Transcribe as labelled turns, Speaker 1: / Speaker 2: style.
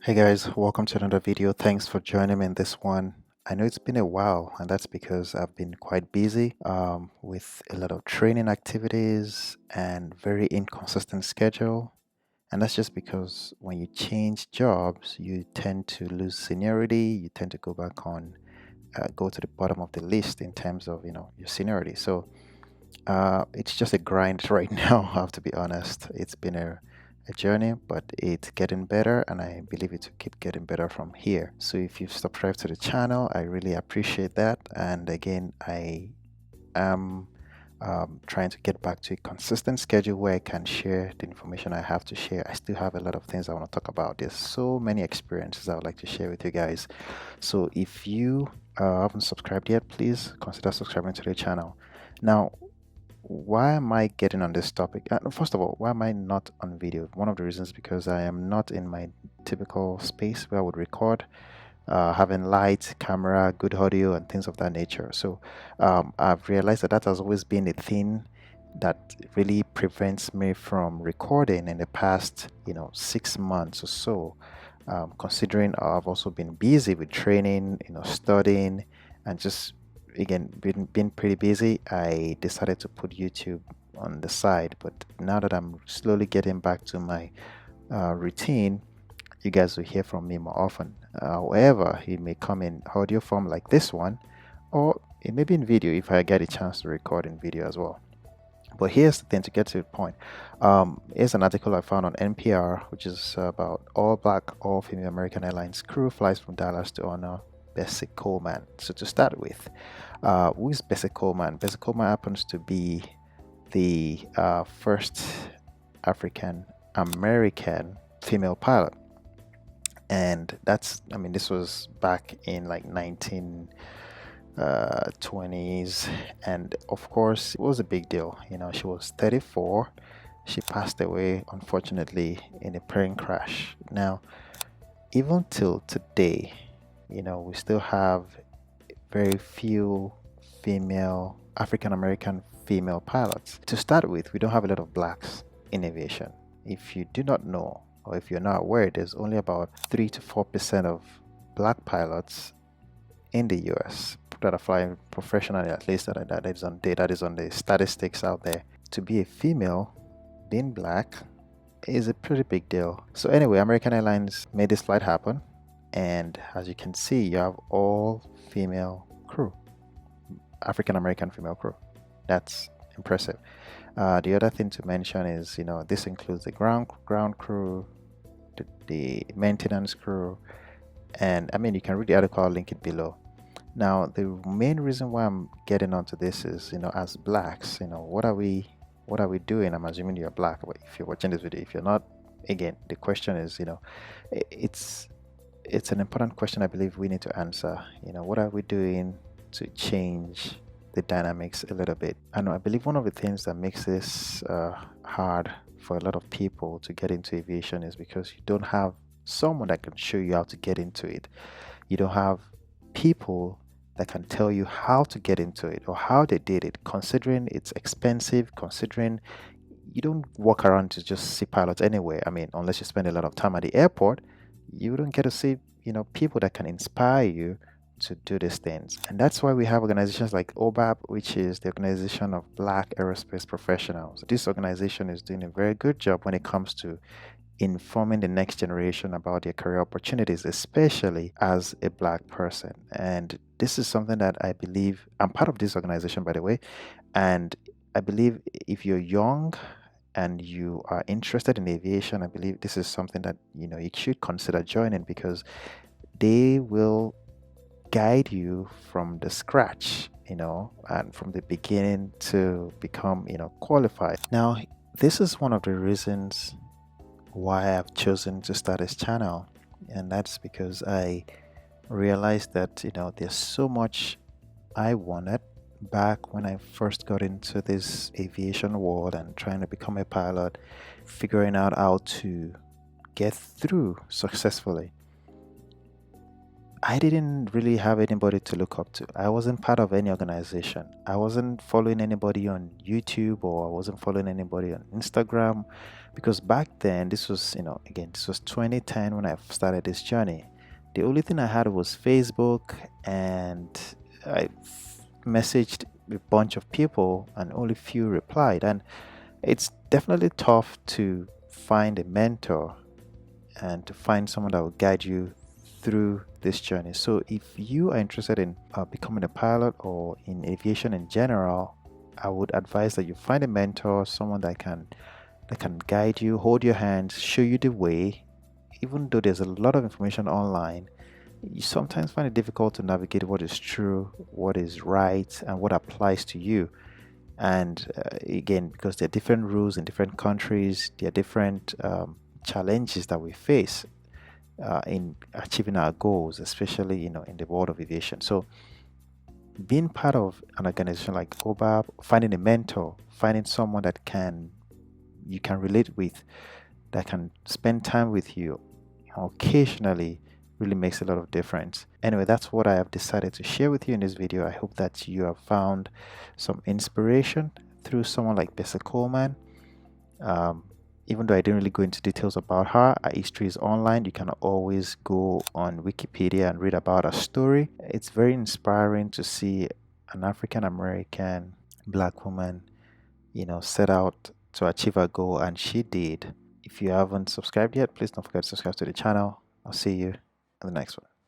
Speaker 1: Hey guys, welcome to another video. Thanks for joining me in this one. I know it's been a while, and that's because I've been quite busy with a lot of training activities and very inconsistent schedule. And that's just because when you change jobs, you tend to lose seniority. You tend to go back on, go to the bottom of the list in terms of your seniority. So it's just a grind right now. I have to be honest. It's been a journey, but it's getting better, and I believe it will keep getting better from here. So if you've subscribed to the channel, I really appreciate that. And again, I am trying to get back to a consistent schedule where I can share the information I have to share. I still have a lot of things I want to talk about. There's so many experiences I would like to share with you guys. So if you haven't subscribed yet, please consider subscribing to the channel. Now, why am I getting on this topic? First of all, why am I not on video? One of the reasons because I am not in my typical space where I would record, having lights, camera, good audio, and things of that nature. So I've realized that that has always been a thing that really prevents me from recording in the past, 6 months or so. Considering I've also been busy with training, studying, and just again been pretty busy, I decided to put YouTube on the side. But now that I'm slowly getting back to my routine, you guys will hear from me more often. However, it may come in audio form like this one, or it may be in video if I get a chance to record in video as well. But here's the thing, to get to the point. Here's an article I found on NPR, which is about all black, all female American Airlines crew flies from Dallas to honor Bessie Coleman. So to start with, who is Bessie Coleman? Bessie Coleman happens to be the first African American female pilot, and this was back in like 1920s, and of course it was a big deal. She was 34. She passed away unfortunately in a plane crash. Now, even till today, we still have very few female African American female pilots. To start with, we don't have a lot of blacks in aviation. If you do not know, or if you're not aware, there's only about 3 to 4% of black pilots in the US that are flying professionally, at least that is on the statistics out there. To be a female, being black, is a pretty big deal. So anyway, American Airlines made this flight happen, and as you can see, you have all female crew, African American female crew. That's impressive. The other thing to mention is, this includes the ground crew, the maintenance crew, and you can read the article. I'll link it below. Now, the main reason why I'm getting onto this is, as blacks, what are we doing? I'm assuming you're black, but if you're watching this video, if you're not, again, the question is, it's an important question I believe we need to answer. What are we doing to change the dynamics a little bit? And I believe one of the things that makes this hard for a lot of people to get into aviation is because you don't have someone that can show you how to get into it. You don't have people that can tell you how to get into it or how they did it, considering it's expensive, considering you don't walk around to just see pilots anywhere. Unless you spend a lot of time at the airport, you don't get to see, people that can inspire you to do these things. And that's why we have organizations like OBAP, which is the Organization of Black Aerospace Professionals. This organization is doing a very good job when it comes to informing the next generation about their career opportunities, especially as a black person. And this is something that I believe, I'm part of this organization, by the way, and I believe if you're young and you are interested in aviation, I believe this is something that you should consider joining, because they will guide you from the scratch, and from the beginning to become, qualified. Now, this is one of the reasons why I've chosen to start this channel, and that's because I realized that there's so much I wanted back when I first got into this aviation world and trying to become a pilot, figuring out how to get through successfully. I didn't really have anybody to look up to. I wasn't part of any organization. I wasn't following anybody on YouTube, or I wasn't following anybody on Instagram, because back then, this was, again, this was 2010 when I started this journey. The only thing I had was Facebook, and I messaged a bunch of people, and only few replied. And it's definitely tough to find a mentor and to find someone that will guide you through this journey. So if you are interested in becoming a pilot or in aviation in general, I would advise that you find a mentor, someone that can guide you, hold your hand, show you the way. Even though there's a lot of information online, you sometimes find it difficult to navigate what is true, what is right, and what applies to you. And again, because there are different rules in different countries, there are different challenges that we face in achieving our goals, especially in the world of aviation. So being part of an organization like OBAB, finding a mentor, finding someone that you can relate with, that can spend time with you occasionally, really makes a lot of difference. Anyway, that's what I have decided to share with you in this video. I hope that you have found some inspiration through someone like Bessie Coleman. Even though I didn't really go into details about her history is online. You can always go on Wikipedia and read about her story. It's very inspiring to see an African American black woman, set out to achieve her goal, and she did. If you haven't subscribed yet, please don't forget to subscribe to the channel. I'll see you in the next one.